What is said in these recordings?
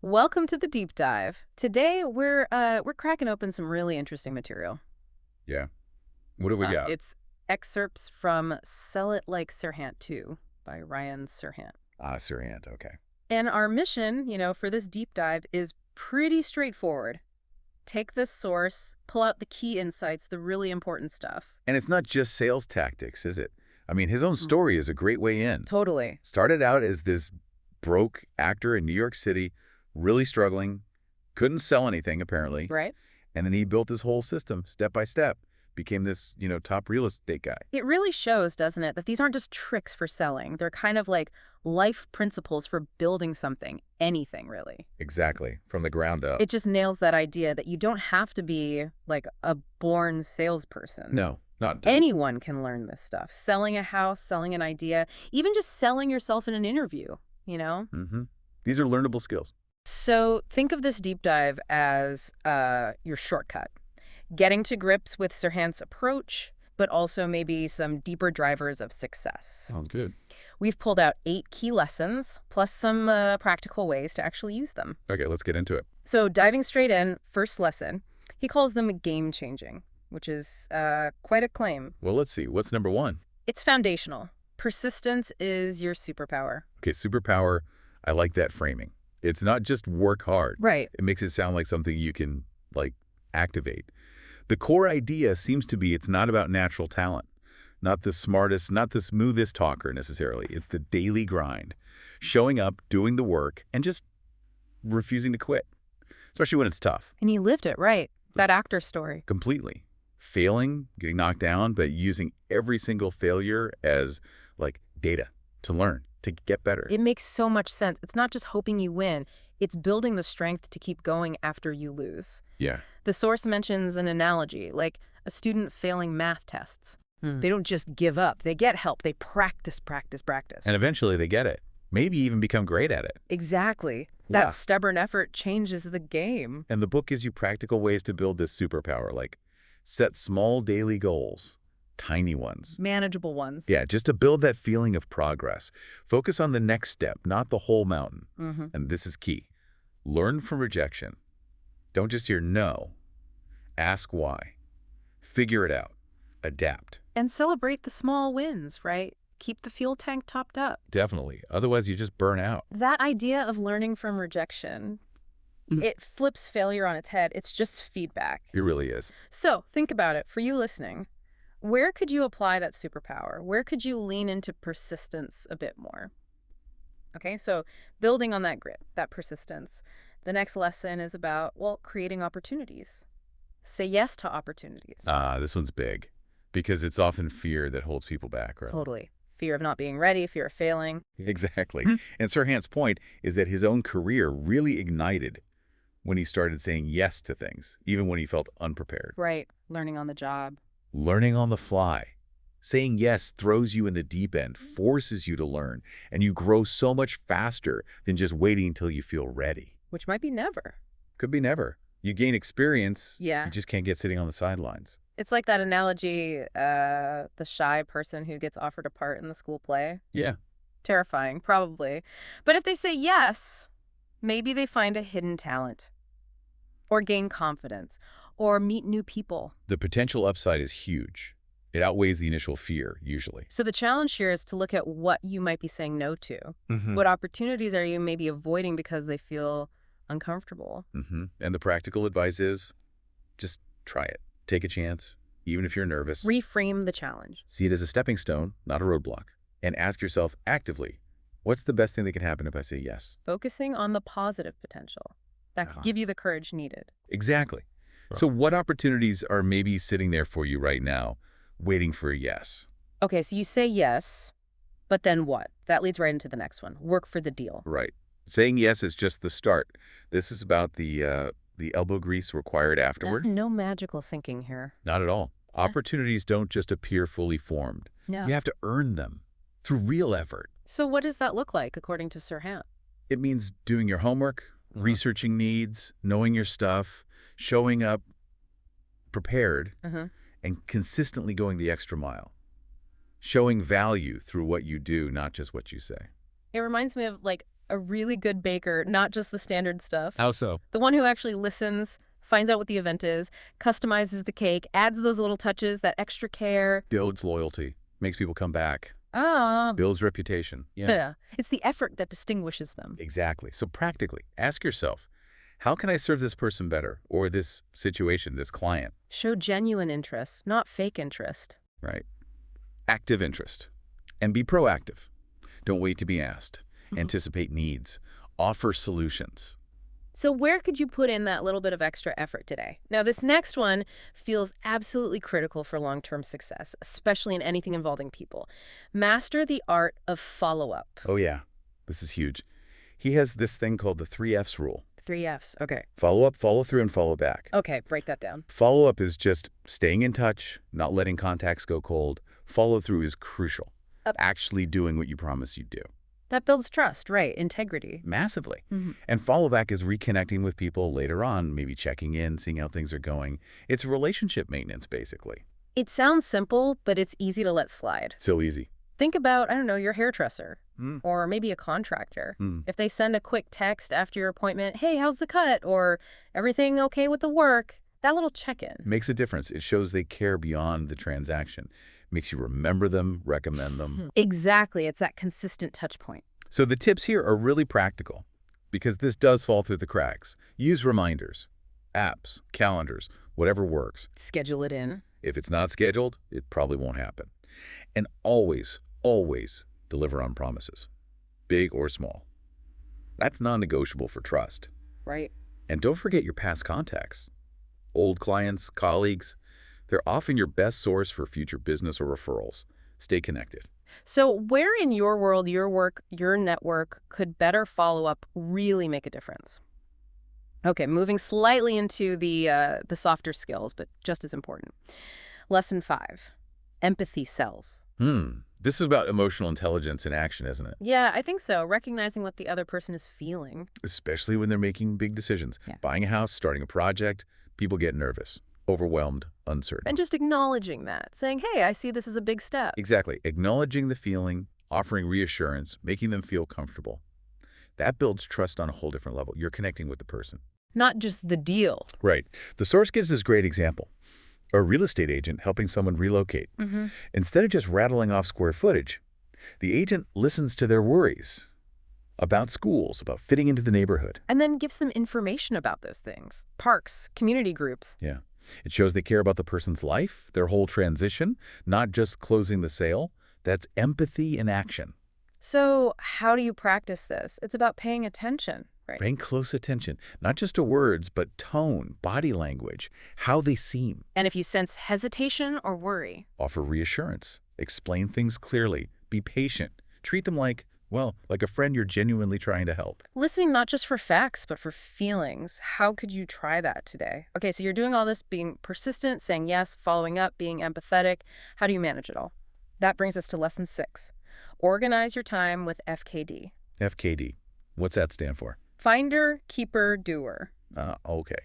Welcome to the deep dive. Today we're cracking open some really interesting material. Yeah. What do we got? It's excerpts from Sell It Like Serhant 2 by Ryan Serhant. Ah, Serhant. Okay. And our mission, for this deep dive is pretty straightforward. Take this source, pull out the key insights, the really important stuff. And it's not just sales tactics, is it? I mean, his own story is a great way in. Totally. Started out as this broke actor in New York City, really struggling, couldn't sell anything apparently, Right? and then he built this whole system step by step, became this, top real estate guy. It really shows, doesn't it, that these aren't just tricks for selling. They're kind of like life principles for building something, anything really. Exactly, from the ground up. It just nails that idea that you don't have to be like a born salesperson. No, not Anyone can learn this stuff. Selling a house, selling an idea, even just selling yourself in an interview. These are learnable skills. So think of this deep dive as your shortcut. Getting to grips with Serhant's approach, but also maybe some deeper drivers of success. Sounds good. We've pulled out 8 key lessons, plus some practical ways to actually use them. Okay, let's get into it. So diving straight in, first lesson, he calls them game-changing, which is quite a claim. Well, let's see. What's number one? It's foundational. Persistence is your superpower. Okay, superpower. I like that framing. It's not just work hard. Right. It makes it sound like something you can, activate. The core idea seems to be it's not about natural talent, not the smartest, not the smoothest talker necessarily. It's the daily grind, showing up, doing the work, and just refusing to quit, especially when it's tough. And he lived it, right? That actor story. Completely. Failing, getting knocked down, but using every single failure as, data to learn, to get better. It makes so much sense. It's not just hoping you win. It's building the strength to keep going after you lose. Yeah. The source mentions an analogy, like a student failing math tests. They don't just give up. They get help. They practice, practice, practice. And eventually they get it. Maybe even become great at it. Exactly. Yeah. That stubborn effort changes the game. And the book gives you practical ways to build this superpower, like set small daily goals, tiny ones. Manageable ones. Yeah, just to build that feeling of progress. Focus on the next step, not the whole mountain. And this is key. Learn from rejection. Don't just hear no. Ask why. Figure it out. Adapt. And celebrate the small wins, right? Keep the fuel tank topped up. Definitely. Otherwise, you just burn out. That idea of learning from rejection, it flips failure on its head. It's just feedback. It really is. So think about it. For you listening, where could you apply that superpower? Where could you lean into persistence a bit more? Okay, so building on that grit, that persistence. The next lesson is about, creating opportunities. Say yes to opportunities. This one's big because it's often fear that holds people back, right? Totally. Fear of not being ready, fear of failing. Exactly. And Serhant's point is that his own career really ignited when he started saying yes to things, even when he felt unprepared. Right. Learning on the job. Learning on the fly. Saying yes throws you in the deep end, forces you to learn, and you grow so much faster than just waiting until you feel ready. Which might be never. Could be never. You gain experience, Yeah. you just can't get sitting on the sidelines. It's like that analogy, the shy person who gets offered a part in the school play. Yeah. Terrifying, probably. But if they say yes, maybe they find a hidden talent, or gain confidence, or meet new people. The potential upside is huge. It outweighs the initial fear, usually. So the challenge here is to look at what you might be saying no to. What opportunities are you maybe avoiding because they feel uncomfortable? And the practical advice is just try it. Take a chance, even if you're nervous. Reframe the challenge. See it as a stepping stone, not a roadblock. And ask yourself actively, what's the best thing that can happen if I say yes? Focusing on the positive potential. That could give you the courage needed. Exactly. So what opportunities are maybe sitting there for you right now, waiting for a yes? Okay, so you say yes, but then what? That leads right into the next one. Work for the deal. Right. Saying yes is just the start. This is about the elbow grease required afterward. No magical thinking here. Not at all. Opportunities don't just appear fully formed. No. You have to earn them through real effort. So what does that look like, according to Serhant? It means doing your homework, researching needs, knowing your stuff, showing up prepared, and consistently going the extra mile. Showing value through what you do, not just what you say. It reminds me of, like, a really good baker, not just the standard stuff. How so? The one who actually listens, finds out what the event is, customizes the cake, adds those little touches, that extra care. Builds loyalty, makes people come back, Ah, builds reputation. Yeah. yeah. It's the effort that distinguishes them. Exactly. So practically, ask yourself, how can I serve this person better, or this situation, this client? Show genuine interest, not fake interest. Right. Active interest. And be proactive. Don't wait to be asked. Anticipate needs. Offer solutions. So where could you put in that little bit of extra effort today? Now, this next one feels absolutely critical for long-term success, especially in anything involving people. Master the art of follow-up. Oh yeah, this is huge. He has this thing called the 3 F's rule. 3 F's. Okay. Follow up, follow through, and follow back. Okay, break that down. Follow up is just staying in touch, not letting contacts go cold. Follow through is crucial. Actually doing what you promise you'd do. That builds trust, right? Integrity. Massively. Mm-hmm. And follow back is reconnecting with people later on, maybe checking in, seeing how things are going. It's relationship maintenance, basically. It sounds simple, but it's easy to let slide. So easy. Think about, I don't know, your hairdresser Mm. or maybe a contractor. Mm. If they send a quick text after your appointment, hey, how's the cut? Or everything okay with the work? That little check-in. Makes a difference. It shows they care beyond the transaction. Makes you remember them, recommend them. Exactly. It's that consistent touch point. So the tips here are really practical because this does fall through the cracks. Use reminders, apps, calendars, whatever works. Schedule it in. If it's not scheduled, it probably won't happen. And always, always deliver on promises, big or small. That's non-negotiable for trust. Right. And don't forget your past contacts. Old clients, colleagues, they're often your best source for future business or referrals. Stay connected. So where in your world, your work, your network could better follow-up really make a difference? Okay, moving slightly into the softer skills, but just as important. Lesson 5, empathy sells. This is about emotional intelligence in action, isn't it? Yeah, I think so. Recognizing what the other person is feeling. Especially when they're making big decisions. Yeah. Buying a house, starting a project, people get nervous, overwhelmed, uncertain. And just acknowledging that, saying, hey, I see this as a big step. Exactly. Acknowledging the feeling, offering reassurance, making them feel comfortable. That builds trust on a whole different level. You're connecting with the person. Not just the deal. Right. The source gives this great example. A real estate agent helping someone relocate. Instead of just rattling off square footage, the agent listens to their worries about schools, about fitting into the neighborhood. And then gives them information about those things. Parks, community groups. Yeah. It shows they care about the person's life, their whole transition, not just closing the sale. That's empathy in action. So how do you practice this? It's about paying attention, right? Paying close attention, not just to words, but tone, body language, how they seem. And if you sense hesitation or worry, Offer reassurance. Explain things clearly. Be patient. Treat them like, well, like a friend you're genuinely trying to help. listening not just for facts, but for feelings. How could you try that today? Okay, so you're doing all this, being persistent, saying yes, following up, being empathetic. How do you manage it all? That brings us to lesson 6. Organize your time with FKD. FKD. What's that stand for? Finder, keeper, doer. Okay.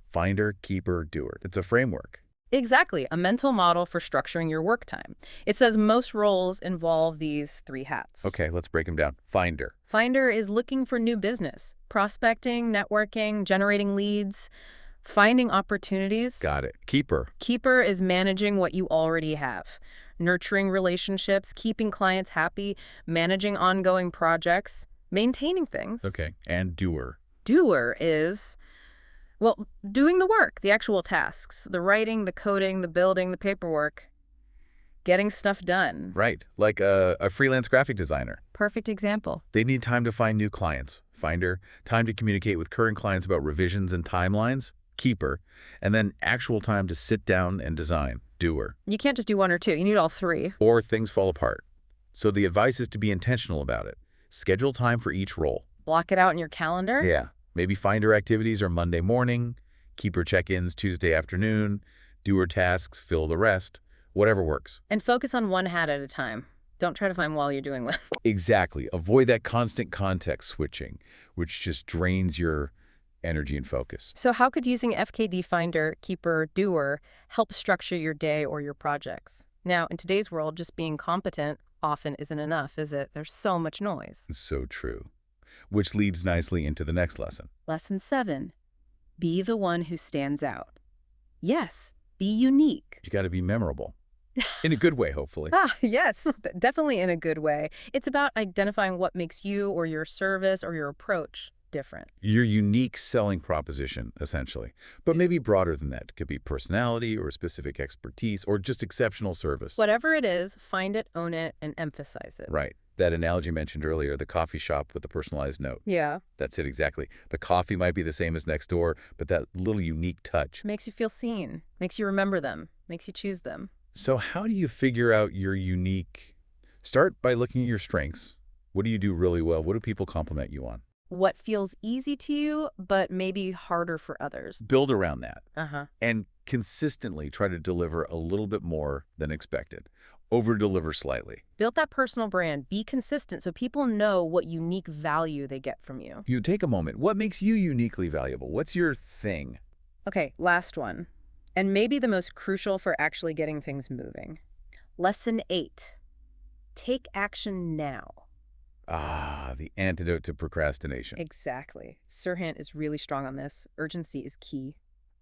Finder, keeper, doer. It's a framework. Exactly, a mental model for structuring your work time. It says most roles involve these 3 hats. Okay, let's break them down. Finder. Finder is looking for new business, prospecting, networking, generating leads, finding opportunities. Got it. Keeper. Keeper is managing what you already have, nurturing relationships, keeping clients happy, managing ongoing projects, maintaining things. Okay. And doer. Doer is, well, doing the work, the actual tasks, the writing, the coding, the building, the paperwork, getting stuff done. Right. Like a freelance graphic designer. Perfect example. They need time to find new clients. Finder. Time to communicate with current clients about revisions and timelines. Keeper. And then actual time to sit down and design. Doer. You can't just do 1 or 2. You need all 3. Or things fall apart. So the advice is to be intentional about it. Schedule time for each role. Block it out in your calendar. Yeah. Maybe Finder activities are Monday morning, Keeper check-ins Tuesday afternoon, doer tasks fill the rest, whatever works. And focus on 1 hat at a time. Don't try to find while you're doing one. Exactly. Avoid that constant context switching, which just drains your energy and focus. So how could using FKD Finder, Keeper, Doer help structure your day or your projects? Now, in today's world, just being competent often isn't enough, is it? There's so much noise. So true. which leads nicely into the next lesson. Lesson 7. Be the one who stands out. Yes, be unique. You got to be memorable. In a good way, hopefully. Yes, definitely in a good way. It's about identifying what makes you or your service or your approach different. Your unique selling proposition, essentially. But maybe broader than that. It could be personality or specific expertise or just exceptional service. Whatever it is, find it, own it, and emphasize it. Right. That analogy mentioned earlier, the coffee shop with the personalized note. Yeah. That's it exactly. The coffee might be the same as next door, but that little unique touch. Makes you feel seen, makes you remember them, makes you choose them. So how do you figure out your unique? Start by looking at your strengths. What do you do really well? What do people compliment you on? What feels easy to you, but maybe harder for others. Build around that. Uh-huh. And consistently try to deliver a little bit more than expected. Over-deliver slightly. Build that personal brand. Be consistent so people know what unique value they get from you. You take a moment. What makes you uniquely valuable? What's your thing? Okay, last one. And maybe the most crucial for actually getting things moving. Lesson 8. Take action now. Ah, the antidote to procrastination. Exactly. Serhant is really strong on this. Urgency is key.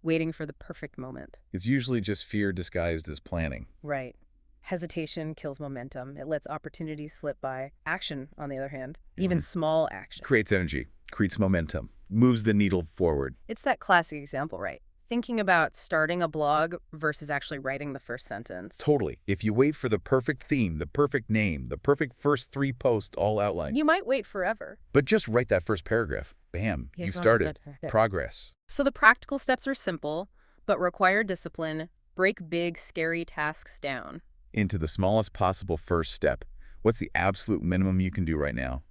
Waiting for the perfect moment. It's usually just fear disguised as planning. Right. Hesitation kills momentum. It lets opportunities slip by. Action, on the other hand, even small action. Creates energy, creates momentum, moves the needle forward. It's that classic example, right? Thinking about starting a blog versus actually writing the first sentence. Totally. If you wait for the perfect theme, the perfect name, the perfect first 3 posts all outlined. You might wait forever. But just write that first paragraph. Bam, you started. Progress. So the practical steps are simple, but require discipline. Break big, scary tasks down. Into the smallest possible first step. What's the absolute minimum you can do right now?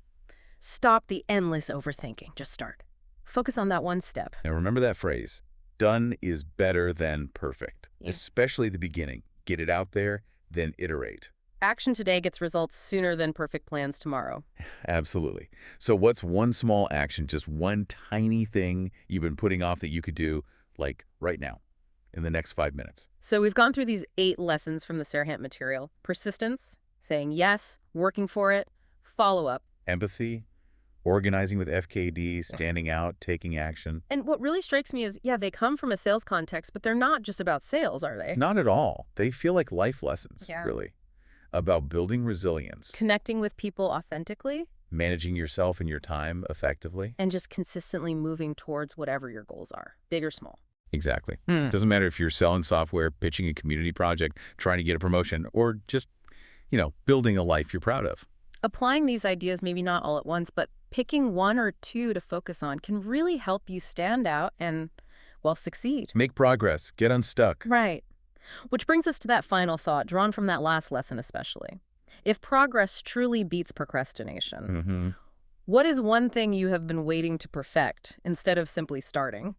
Stop the endless overthinking. Just start. Focus on that one step. Now remember that phrase. Done is better than perfect, especially the beginning. Get it out there, then iterate. Action today gets results sooner than perfect plans tomorrow. Absolutely. So what's one small action, just one tiny thing you've been putting off that you could do, like right now, in the next 5 minutes? So we've gone through these 8 lessons from the Serhant material. Persistence, saying yes, working for it, follow-up. Empathy, organizing with FKD, standing out, taking action. And what really strikes me is, yeah, they come from a sales context, but they're not just about sales, are they? Not at all. They feel like life lessons, Yeah. really. About building resilience, Connecting with people authentically, managing yourself and your time effectively. and just consistently moving towards whatever your goals are, big or small. Exactly. Doesn't matter if you're selling software, pitching a community project, trying to get a promotion, or just, building a life you're proud of. Applying these ideas maybe not all at once, but picking 1 or 2 to focus on can really help you stand out and, well, succeed. Make progress. Get unstuck. Right. Which brings us to that final thought, drawn from that last lesson especially. If progress truly beats procrastination, what is one thing you have been waiting to perfect instead of simply starting?